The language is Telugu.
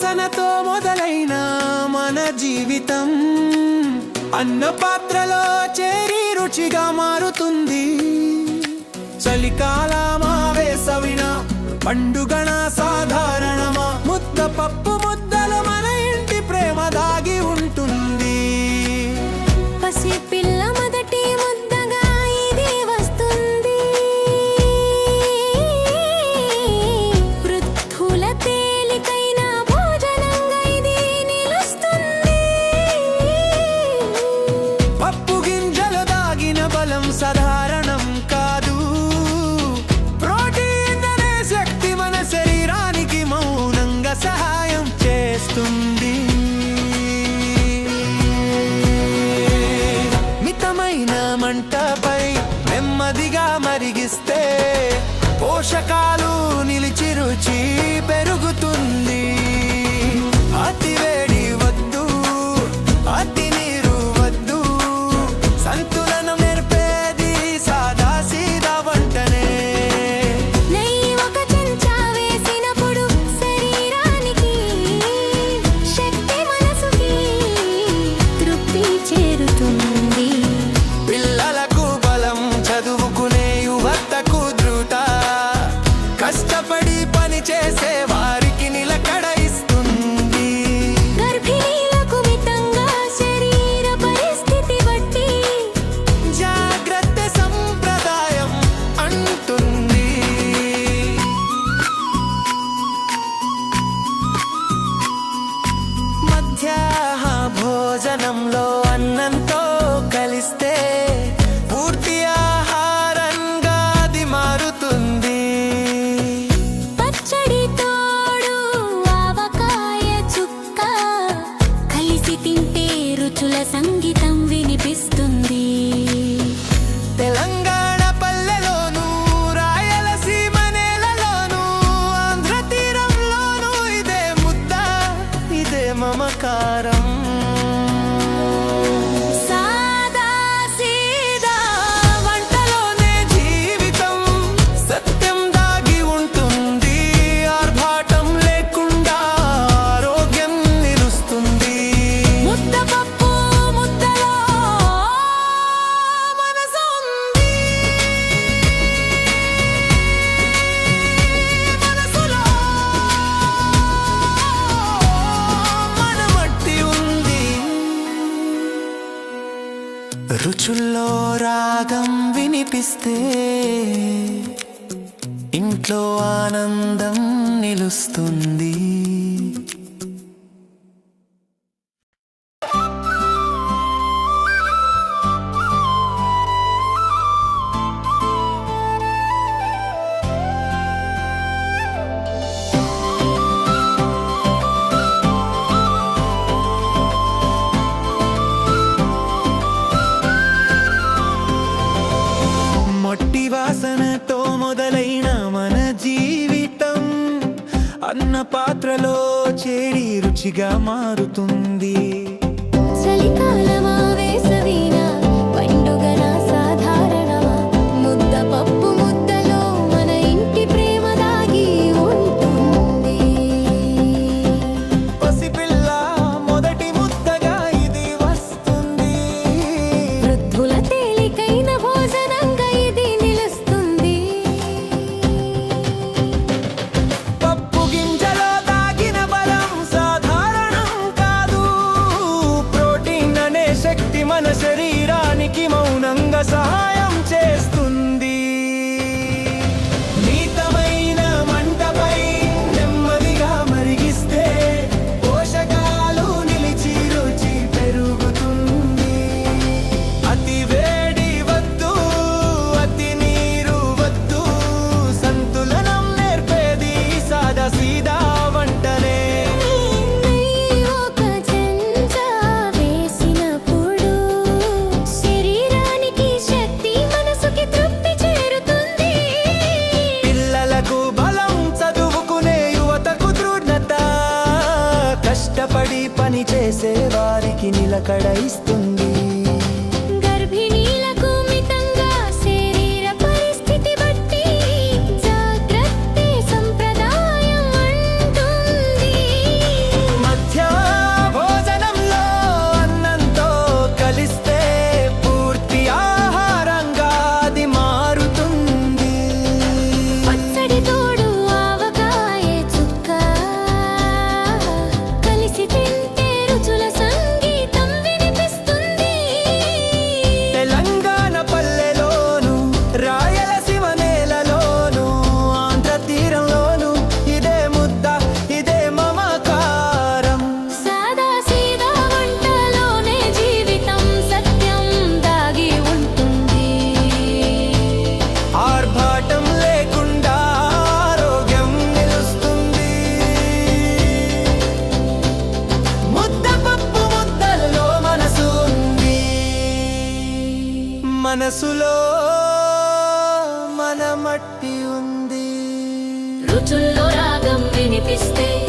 వాసనతో మొదలైన మన జీవితం అన్న పాత్రలో చేరి రుచిగా మారుతుంది. చలికాలమా వేసవినా పండుగన సాధారణమా ముద్ద పప్పు ముద్దలు మన ఇంటి ప్రేమ దాగి ఉంటుంది. పసి పిల్ల మొదటి ముద్దగా ఇది వస్తుంది. వృద్ధుల తేలికైన భోజనంగా ఇది నిలుస్తుంది. పప్పు గింజలు దాగిన బలం సాధారణం కాదు. ప్రోటీన్ అనే శక్తి మన శరీరానికి మౌనంగా సహాయం చేస్తుంది. మితమైన మంటపై నెమ్మదిగా మరిగిస్తే పోషకాలు నిలిచి రుచి పెరుగుతుంది. అతి వేడి వద్దు, అతి నీరు వద్దు, సంతులనం నేర్పేది సాదా సీదా వంటనే. నెయ్యి ఒక చెంచా వేసినప్పుడు శరీరానికి శక్తి, మనసుకి తృప్తి చేరుతుంది. పిల్లలకు బలం, చదువుకునే యువతకు ధృత, కష్టపడి పని చేసే వారికి నిలకడ ఇస్తుంది. గర్భిణీలకు మితంగా శరీర పరిస్థితి బట్టి జాగ్రత్త సంప్రదాయం అంటుంది. మధ్యాహ్న భోజనంలో అన్నంతో కలిస్తే పూర్తి ఆహారంగా అది మారుతుంది. పచ్చడి తోడు ఆవకాయ చుక్క కలిసి తింటే రుచుల సంగీతం వినిపిస్తుంది. తెలంగాణ పల్లెలోను, రాయలసీమ నేలలోను, ఆంధ్ర తీరంలోను ఇదే ముద్ద, ఇదే మమకారం. సాదా సీదా వంటలోనే జీవితం, సత్యం దాగి ఉంటుంది. ఆర్భాటం లేకుండా ఆరోగ్యం నిలుస్తుంది. ముద్ద పప్పు ముద్దలో మనసు ఉంది. మనసులో మన మట్టి ఉంది. రుచుల్లో రాగం వినిపిస్తే ఇంట్లో ఆనందం నిలుస్తుంది. మట్టి వాసనతో మొదలైన మన జీవితం అన్న పాత్రలో చేరి రుచిగా మారుతుంది. చలికాలమా వేసవినా పండుగనా సాధారణమా ముద్ద పప్పు ముద్దలో మన ఇంటి ప్రేమ దాగి ఉంటుంది. పసిపిల్ల మొదటి ముద్దగా ఇది వస్తుంది. వృద్ధుల తేలికైన భోజనంగా ఇది నిలుస్తుంది. పప్పు గింజలో దాగిన బలం సాధారణం కాదు. ప్రోటీన్ అనే శక్తి మన శరీరానికి మౌనంగా సహాయం చేస్తుంది. మితమైన మంటపై నెమ్మదిగా మరిగిస్తే పోషకాలు నిలిచి రుచి పెరుగుతుంది. అతి వేడి వద్దు, అతి నీరు వద్దు, సంతులనం నేర్పేది సాదా సీదా వంటనే. నెయ్యి ఒక చెంచా వేసినప్పుడు శరీరానికి శక్తి, మనసుకి తృప్తి చేరుతుంది. పిల్లలకు బలం, చదువుకునే యువతకు దృఢత, కష్టపడి పని చేసే వారికి నిలకడ ఇస్తుంది. గర్భిణీలకు మితంగా శరీర పరిస్థితి బట్టి జాగ్రత్త సంప్రదాయం అంటుంది. మనసులో మన మట్టి ఉంది. రుచుల్లో రాగం వినిపిస్తే